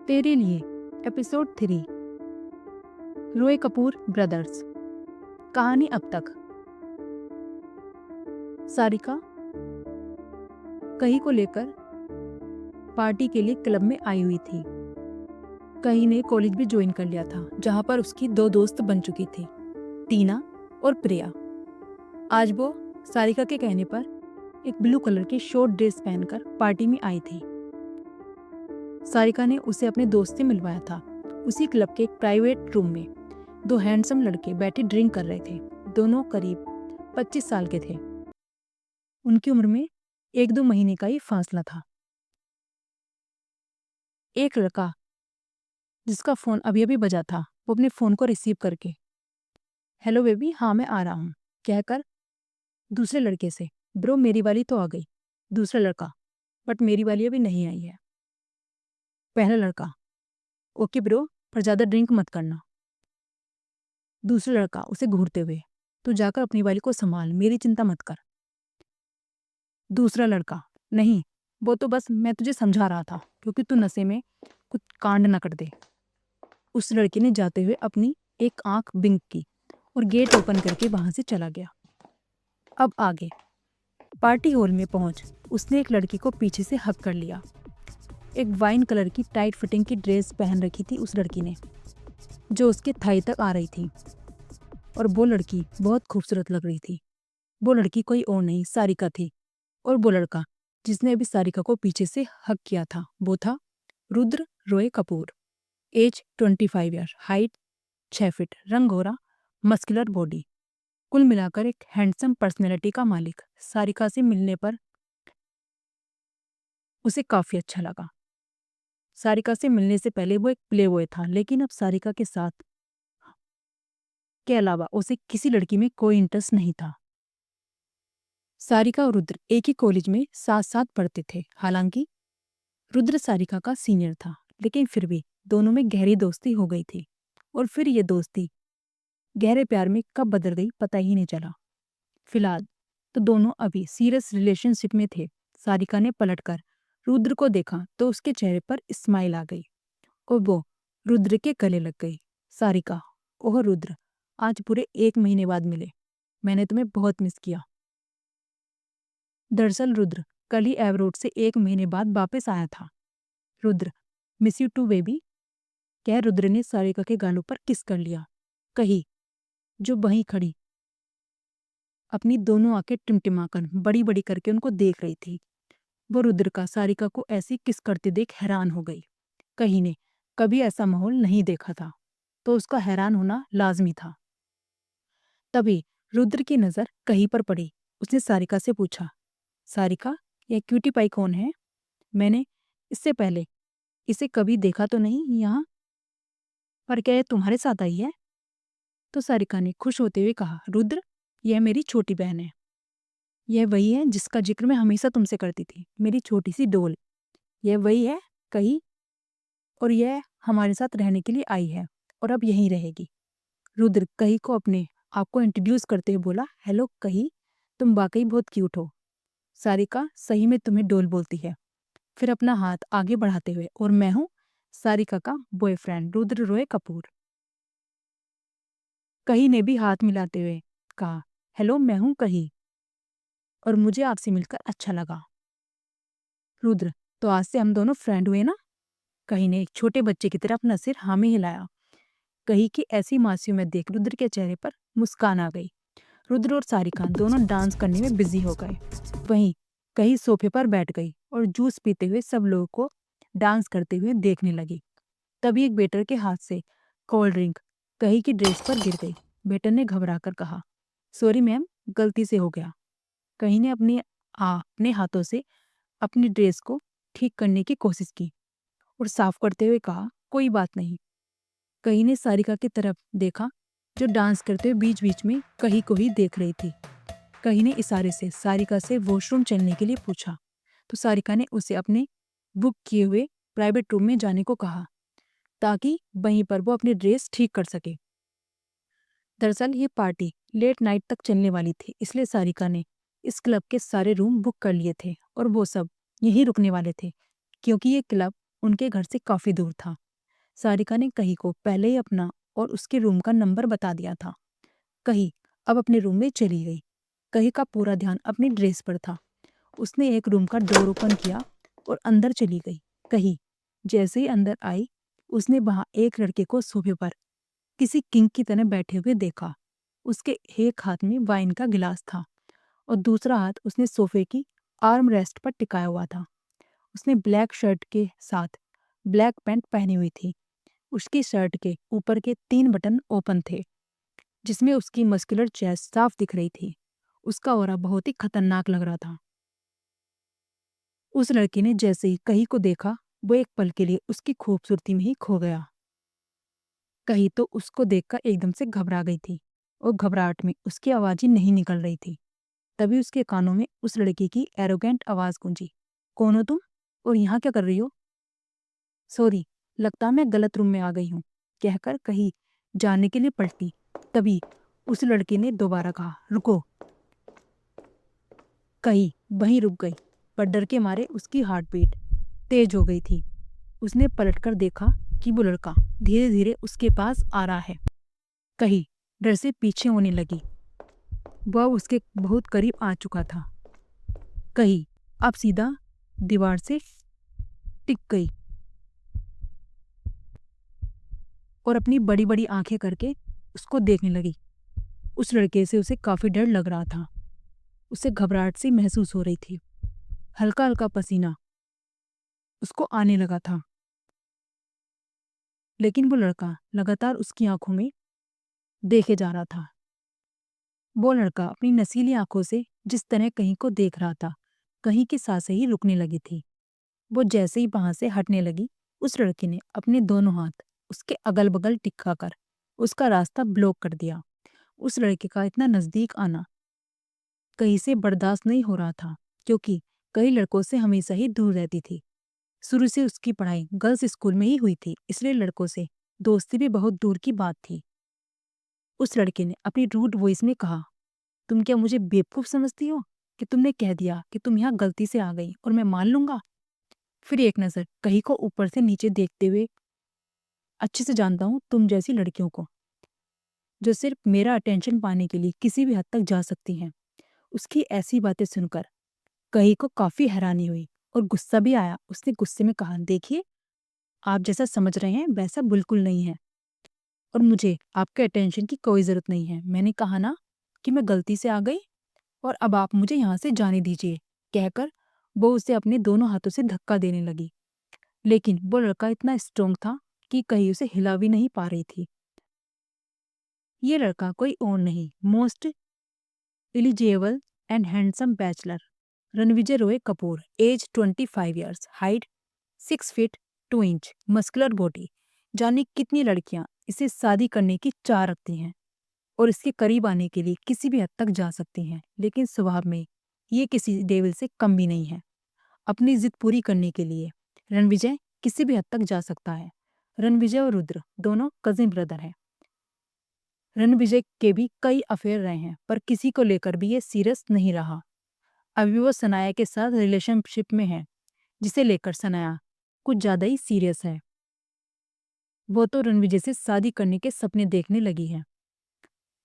तेरे लिए एपिसोड 3 रोय कपूर ब्रदर्स। कहानी अब तक। सारिका कहीं को लेकर पार्टी के लिए क्लब में आई हुई थी। कहीं ने कॉलेज भी ज्वाइन कर लिया था, जहां पर उसकी 2 दोस्त बन चुकी थी, टीना और प्रिया। आज वो सारिका के कहने पर एक ब्लू कलर की शॉर्ट ड्रेस पहनकर पार्टी में आई थी। सारिका ने उसे अपने दोस्त से मिलवाया था। उसी क्लब के एक प्राइवेट रूम में 2 हैंडसम लड़के बैठे ड्रिंक कर रहे थे। दोनों करीब 25 साल के थे। उनकी उम्र में 1-2 महीने का ही फासला था। एक लड़का जिसका फोन अभी अभी बजा था, वो अपने फोन को रिसीव करके हेलो बेबी, हाँ मैं आ रहा हूँ कहकर दूसरे लड़के से, ब्रो मेरी वाली तो आ गई। दूसरा लड़का, बट मेरी वाली अभी नहीं आई है। पहला लड़का, ओके ब्रो, पर ज्यादा ड्रिंक मत करना। दूसरा लड़का उसे घूरते हुए, तू जाकर अपनी वाली को संभाल, मेरी चिंता मत कर। दूसरा लड़का, नहीं वो तो बस मैं तुझे समझा रहा था, क्योंकि तू नशे में कुछ कांड न कर दे। उस लड़के ने जाते हुए अपनी एक आंख बिंक की और गेट ओपन करके वहां से चला गया। अब आगे पार्टी हॉल में पहुंच उसने एक लड़की को पीछे से हक कर लिया। एक वाइन कलर की टाइट फिटिंग की ड्रेस पहन रखी थी उस लड़की ने, जो उसके थाई तक आ रही थी, और वो लड़की बहुत खूबसूरत लग रही थी। वो लड़की कोई और नहीं, सारिका थी। और वो लड़का जिसने अभी सारिका को पीछे से हक किया था, वो था Rudra Roy Kapoor. Age 25 year, height 6 feet, रंग गोरा, मस्कुलर बॉडी, कुल मिलाकर एक हैंडसम पर्सनैलिटी का मालिक। सारिका से मिलने पर उसे काफी अच्छा लगा। सारिका से मिलने से पहले वो एक प्लेबॉय था, लेकिन अब सारिका के साथ के अलावा उसे किसी लड़की में कोई इंटरेस्ट नहीं था। सारिका और रुद्र एक ही कॉलेज में साथ साथ पढ़ते थे। हालांकि रुद्र सारिका का सीनियर था, लेकिन फिर भी दोनों में गहरी दोस्ती हो गई थी। और फिर ये दोस्ती गहरे प्यार में कब बदल गई पता ही नहीं चला। फिलहाल तो दोनों अभी सीरियस रिलेशनशिप में थे। सारिका ने पलटकर रुद्र को देखा तो उसके चेहरे पर स्माइल आ गई और वो रुद्र के गले लग गई। सारिका, ओह रुद्र, आज पूरे 1 महीने बाद मिले, मैंने तुम्हें बहुत मिस किया। दरअसल रुद्र कल ही एवरोड से 1 महीने बाद वापस आया था। Rudra, miss you too baby, कह रुद्र ने सारिका के गालों पर किस कर लिया। कही जो वहीं खड़ी अपनी दोनों आंखें टिमटिमाकर बड़ी बड़ी करके उनको देख रही थी। वो रुद्र का सारिका को ऐसी किस करते देख हैरान हो गई। कहीं ने कभी ऐसा माहौल नहीं देखा था, तो उसका हैरान होना लाजमी था। तभी रुद्र की नजर कहीं पर पड़ी। उसने सारिका से पूछा, सारिका, यह क्यूटी पाई कौन है? मैंने इससे पहले इसे कभी देखा तो नहीं यहाँ, पर क्या ये तुम्हारे साथ आई है? तो सारिका ने खुश होते हुए कहा, रुद्र, यह मेरी छोटी बहन है। यह वही है जिसका जिक्र मैं हमेशा तुमसे करती थी, मेरी छोटी सी डोल। यह वही है कही, और यह हमारे साथ रहने के लिए आई है और अब यहीं रहेगी। रुद्र कही को अपने आप को इंट्रोड्यूस करते हुए बोला, हेलो कही, तुम वाकई बहुत क्यूट हो। सारिका सही में तुम्हें डोल बोलती है। फिर अपना हाथ आगे बढ़ाते हुए, और मैं हूँ सारिका का बॉयफ्रेंड रुद्र रॉय कपूर। कही ने भी हाथ मिलाते हुए कहा, हेलो मैं हूँ कही, और मुझे आपसे मिलकर अच्छा लगा। रुद्र, तो आज से हम दोनों फ्रेंड हुए ना? कही ने एक छोटे बच्चे की तरह अपना सिर हाँ में हिलाया। कही की ऐसी मासूमियत में देख रुद्र के चेहरे पर मुस्कान आ गई। रुद्र और सारिका दोनों डांस करने में बिजी हो गए। वहीं कही सोफे पर बैठ गई और जूस पीते हुए सब लोगों को डांस करते हुए देखने लगी। तभी एक वेटर के हाथ से कोल्ड ड्रिंक कही की ड्रेस पर गिर गई। वेटर ने घबराकर कहा, सॉरी मैम, गलती से हो गया। कही ने अपने हाथों से अपनी ड्रेस को ठीक करने की कोशिश की और साफ करते हुए कहा, कोई बात नहीं। कही ने सारिका की तरफ देखा, जो डांस करते हुए बीच बीच में कही को ही देख रही थी। कही ने इशारे से सारिका से वॉशरूम चलने के लिए पूछा, तो सारिका ने उसे अपने बुक किए हुए प्राइवेट रूम में जाने को कहा, ताकि वहीं पर वो अपनी ड्रेस ठीक कर सके। दरअसल ये पार्टी लेट नाइट तक चलने वाली थी, इसलिए सारिका ने इस क्लब के सारे रूम बुक कर लिए थे और वो सब यहीं रुकने वाले थे, क्योंकि ये क्लब उनके घर से काफी दूर था। सारिका ने कही को पहले ही अपना और उसके रूम का नंबर बता दिया था। कही अब अपने रूम में चली गई। कही का पूरा ध्यान अपनी ड्रेस पर था। उसने एक रूम का डोर ओपन किया और अंदर चली गई। कही जैसे ही अंदर आई, उसने वहां एक लड़के को सोफे पर किसी किंग की तरह बैठे हुए देखा। उसके एक हाथ में वाइन का गिलास था और दूसरा हाथ उसने सोफे की आर्म रेस्ट पर टिकाया हुआ था। उसने ब्लैक शर्ट के साथ ब्लैक पैंट पहनी हुई थी। उसकी शर्ट के ऊपर के 3 बटन ओपन थे, जिसमें उसकी मस्कुलर चेस्ट साफ दिख रही थी। उसका ऑरा बहुत ही खतरनाक लग रहा था। उस लड़की ने जैसे ही कही को देखा, वो एक पल के लिए उसकी खूबसूरती में ही खो गया। कही तो उसको देखकर एकदम से घबरा गई थी और घबराहट में उसकी आवाज ही नहीं निकल रही थी। तभी उसके कानों में उस लड़की की एरोगेंट आवाज गूंजी, कौन हो तुम और यहाँ क्या कर रही हो? सॉरी, लगता मैं गलत रूम में आ गई हूँ, कहकर कही जाने के लिए पलटी। तभी उस लड़की ने दोबारा कहा, रुको। कही वहीं रुक गई, पर डर के मारे उसकी हार्ट बीट तेज हो गई थी। उसने पलटकर देखा कि वो लड़का धीरे धीरे उसके पास आ रहा है। कही डर से पीछे होने लगी। वह उसके बहुत करीब आ चुका था। कही अब सीधा दीवार से टिक गई और अपनी बड़ी बड़ी आंखें करके उसको देखने लगी। उस लड़के से उसे काफी डर लग रहा था। उसे घबराहट सी महसूस हो रही थी। हल्का हल्का पसीना उसको आने लगा था। लेकिन वो लड़का लगातार उसकी आंखों में देखे जा रहा था। वो लड़का अपनी नसीली आंखों से जिस तरह कहीं को देख रहा था, कहीं की सांसें ही रुकने लगी थी। वो जैसे ही वहां से हटने लगी, उस लड़की ने अपने दोनों हाथ उसके अगल बगल टिका कर उसका रास्ता ब्लॉक कर दिया। उस लड़के का इतना नजदीक आना कहीं से बर्दाश्त नहीं हो रहा था, क्योंकि कई लड़कों से हमेशा ही दूर रहती थी। शुरू से उसकी पढ़ाई गर्ल्स स्कूल में ही हुई थी, इसलिए लड़कों से दोस्ती भी बहुत दूर की बात थी। उस लड़के ने अपनी रूड वॉइस में कहा, तुम क्या मुझे बेवकूफ समझती हो कि तुमने कह दिया कि तुम यहाँ गलती से आ गई और मैं मान लूंगा? फिर एक नजर कहीं को ऊपर से नीचे देखते हुए, अच्छे से जानता हूँ तुम जैसी लड़कियों को, जो सिर्फ मेरा अटेंशन पाने के लिए किसी भी हद तक जा सकती हैं। उसकी ऐसी बातें सुनकर कहीं को काफी हैरानी हुई और गुस्सा भी आया। उसने गुस्से में कहा, देखिए, आप जैसा समझ रहे हैं वैसा बिल्कुल नहीं है और मुझे आपके अटेंशन की कोई जरूरत नहीं है। मैंने कहा ना कि मैं गलती से आ गई और अब आप मुझे यहाँ से जाने दीजिए, कहकर वो उसे अपने दोनों हाथों से धक्का देने लगी। लेकिन वो लड़का इतना स्ट्रोंग था कि कहीं उसे हिला भी नहीं पा रही थी। ये लड़का कोई और नहीं, most eligible and handsome bachelor Ranvijay Roy Kapoor, age 25 years, height 6 feet 2 inch, muscular body. जाने कितनी लड़कियां इसे शादी करने की चाह रखती हैं और इसके करीब आने के लिए किसी भी हद तक जा सकती हैं, लेकिन स्वभाव में ये किसी डेविल से कम भी नहीं है। अपनी जिद पूरी करने के लिए रणविजय किसी भी हद तक जा सकता है। रणविजय और रुद्र दोनों कजिन ब्रदर हैं। रणविजय के भी कई अफेयर रहे हैं, पर किसी को लेकर भी ये सीरियस नहीं रहा। अभी वो सनाया के साथ रिलेशनशिप में है, जिसे लेकर सनाया कुछ ज्यादा ही सीरियस है। वो तो रणविजय से शादी करने के सपने देखने लगी है।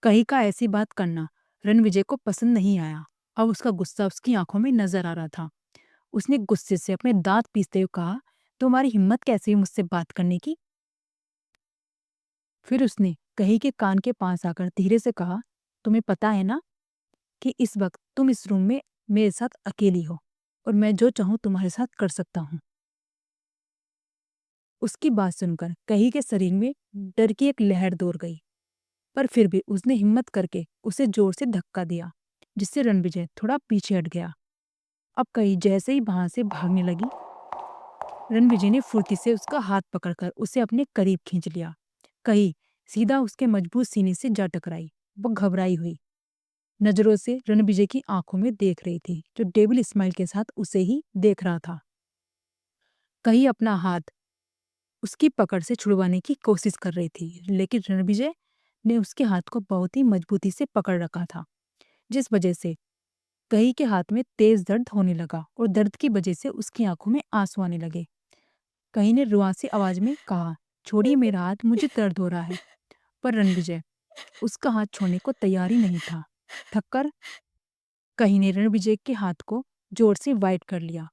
कहीं का ऐसी बात करना रणविजय को पसंद नहीं आया। अब उसका गुस्सा उसकी आंखों में नजर आ रहा था। उसने गुस्से से अपने दांत पीसते हुए कहा, तुम्हारी हिम्मत कैसे हुई मुझसे बात करने की? फिर उसने कही के कान के पास आकर धीरे से कहा, तुम्हें पता है ना कि इस वक्त तुम इस रूम में मेरे साथ अकेली हो और मैं जो चाहूं तुम्हारे साथ कर सकता हूं। उसकी बात सुनकर कही के शरीर में डर की एक लहर दौड़ गई, पर फिर भी उसने हिम्मत करके उसे जोर से धक्का दिया, जिससे रणविजय थोड़ा पीछे हट गया। अब कही जैसे ही वहां से भागने लगी, रणविजय ने फुर्ती से उसका हाथ पकड़कर उसे अपने करीब खींच लिया। कही सीधा उसके मजबूत सीने से जा टकराई। वो घबराई हुई नजरों से रणविजय की आंखों में देख रही थी, जो डेविल स्माइल के साथ उसे ही देख रहा था। कही अपना हाथ उसकी पकड़ से छुड़वाने की कोशिश कर रही थी, लेकिन रणविजय ने उसके हाथ को बहुत ही मजबूती से पकड़ रखा था, जिस वजह से कही के हाथ में तेज दर्द होने लगा और दर्द की वजह से उसकी आंखों में आंसू आने लगे। कहीं ने रुआसी आवाज में कहा, छोड़िए मेरा हाथ, मुझे दर्द हो रहा है। पर रणविजय उसका हाथ छोड़ने को तैयार ही नहीं था। थककर कहीं ने रणविजय के हाथ को जोर से वाइड कर लिया,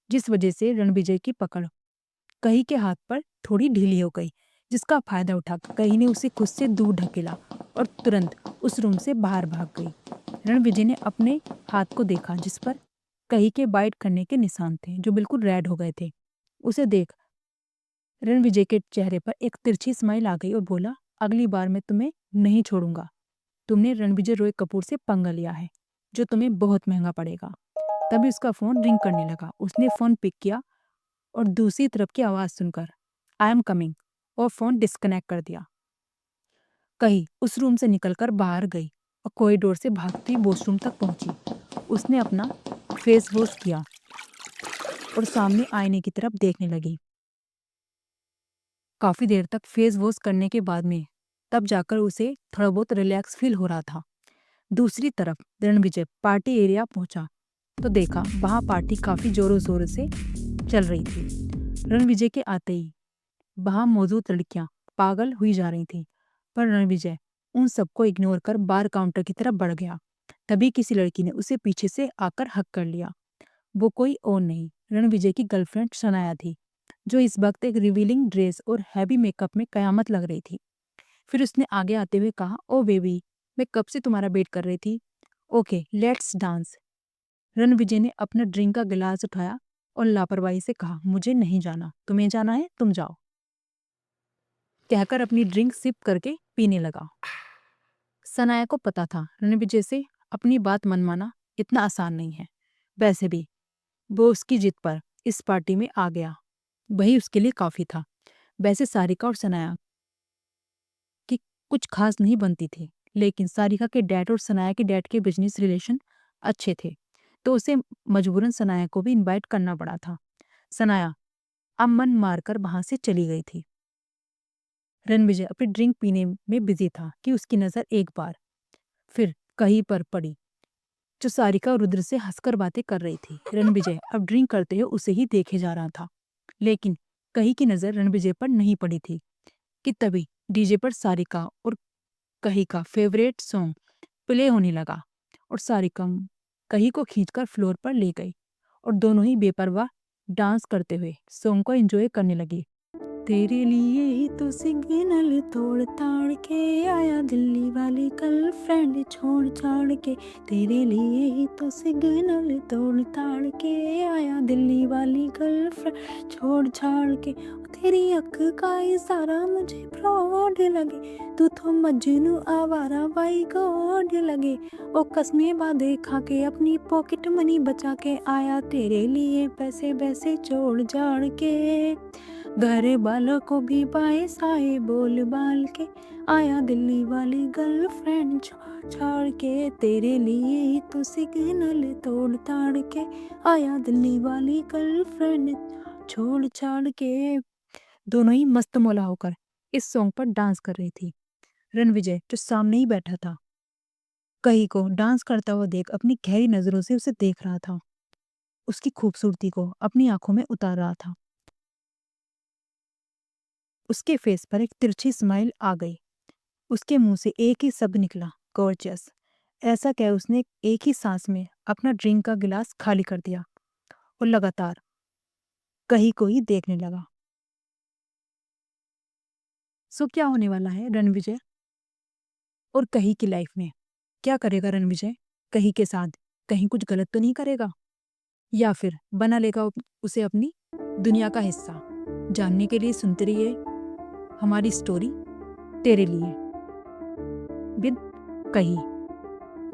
जिस वजह से रणविजय की पकड़ कहीं के हाथ पर थोड़ी ढीली हो गई, जिसका फायदा उठाकर कहीं ने उसे खुद से दूर ढकेला और तुरंत उस रूम से बाहर भाग गई। रणविजय ने अपने हाथ को देखा, जिस पर कहीं के बाइट करने के निशान थे, जो बिल्कुल रेड हो गए थे। उसे देख रणविजय के चेहरे पर एक तिरछी स्माइल आ गई और बोला, अगली बार मैं तुम्हें नहीं छोड़ूंगा। तुमने रणविजय रॉय कपूर से पंगा लिया है, जो तुम्हें बहुत महंगा पड़ेगा। तभी उसका फोन रिंग करने लगा। उसने फोन पिक किया और दूसरी तरफ की आवाज सुनकर आई एम कमिंग और फोन डिस्कनेक्ट कर दिया। कहीं उस रूम से निकलकर बाहर गई और कॉरिडोर से भागती वॉशरूम तक पहुंची। उसने अपना फेस वॉश किया और सामने आईने की तरफ देखने लगी। काफी देर तक फेस वॉश करने के बाद में तब जाकर उसे थोड़ा बहुत रिलैक्स फील हो रहा था। दूसरी तरफ रणविजय पार्टी एरिया पहुंचा तो देखा वहां पार्टी काफी जोरों शोरों से चल रही थी। रणविजय के आते ही वहां मौजूद लड़कियां पागल हुई जा रही थीं, पर रणविजय उन सबको इग्नोर कर बार काउंटर की तरफ बढ़ गया। तभी किसी लड़की ने उसे पीछे से आकर हक कर लिया। वो कोई और नहीं, रणविजय की गर्लफ्रेंड सनाया थी, जो इस वक्त एक रिवीलिंग ड्रेस और हैवी मेकअप में कयामत लग रही थी। फिर उसने आगे आते हुए कहा, ओ बेबी, मैं कब से तुम्हारा वेट कर रही थी। Okay let's dance. रणविजय ने अपना ड्रिंक का गिलास उठाया और लापरवाही से कहा, मुझे नहीं जाना, तुम्हें जाना है तुम जाओ, कहकर अपनी ड्रिंक सिप करके पीने लगा। सनाया को पता था रणविजय से अपनी बात मनवाना इतना आसान नहीं है। वैसे भी वो उसकी जिद पर इस पार्टी में आ गया, वही उसके लिए काफी था। वैसे सारिका और सनाया की कुछ खास नहीं बनती थी, लेकिन सारिका के डैड और सनाया के डैड के बिजनेस रिलेशन अच्छे थे, तो उसे मजबूरन सनाया को भी इनवाइट करना पड़ा था। सनाया अब मन मारकर वहां से चली गई थी। रणविजय अपनी ड्रिंक पीने में बिजी था कि उसकी नजर एक बार फिर कहीं पर पड़ी, जो सारिका और रुद्र से हंसकर बातें कर रही थी। रणविजय अब ड्रिंक करते हुए उसे ही देखे जा रहा था, लेकिन कहीं की नजर रणविजय पर नहीं पड़ी थी कि तभी डीजे पर सारिका और कहीं का फेवरेट सॉन्ग प्ले होने लगा और सारिका कहीं को खींचकर फ्लोर पर ले गई और दोनों ही बेपरवाह डांस करते हुए सॉन्ग को एंजॉय करने लगी। तेरे लिए ही तो सिग्नल तोड़ ताड़ के आया दिल्ली वाली गर्लफ्रेंड छोड़ छाड़ के। तेरे लिए ही तो सिग्नल तोड़ ताड़ के आया दिल्ली वाली गर्लफ्रेंड छोड़ छाड़ के। तेरी अख का इशारा मुझे फ्रॉड लगे, तू तो मजनू आवारा बाई गॉड लगे। ओ कसमें वादे खा के अपनी पॉकेट मनी बचा के आया तेरे लिए पैसे वैसे छोड़ जाड़ के। घर वालों को भी पाए साए बोल बाल के आया दिल्ली वाली गर्लफ्रेंड छाड़ के। तेरे लिए ही तो सिग्नल तोड़ ताड़ के आया दिल्ली वाली गर्लफ्रेंड छोड़ छाड़ के। दोनों ही मस्त मौला होकर इस सॉन्ग पर डांस कर रही थी। रणविजय जो सामने ही बैठा था, कहीं को डांस करता हुआ देख अपनी गहरी नजरों से उसे देख रहा था, उसकी खूबसूरती को अपनी आंखों में उतार रहा था। उसके फेस पर एक तिरछी स्माइल आ गई। उसके मुंह से एक ही शब्द निकला, गॉर्जियस। ऐसा कह उसने एक ही सांस में अपना ड्रिंक का गिलास खाली कर दिया और लगातार कहीं को ही देखने लगा। सो क्या होने वाला है रणविजय और कहीं की लाइफ में? क्या करेगा रणविजय कहीं के साथ? कहीं कुछ गलत तो नहीं करेगा, या फिर बना लेगा उसे अपनी दुनिया का हिस्सा? जानने के लिए सुनते रहिए हमारी स्टोरी तेरे लिए विद कहीं।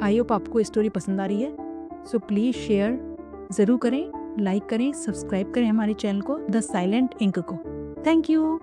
आई होप आपको स्टोरी पसंद आ रही है। सो प्लीज़ शेयर ज़रूर करें, लाइक करें, सब्सक्राइब करें हमारे चैनल को द साइलेंट इंक को। Thank you.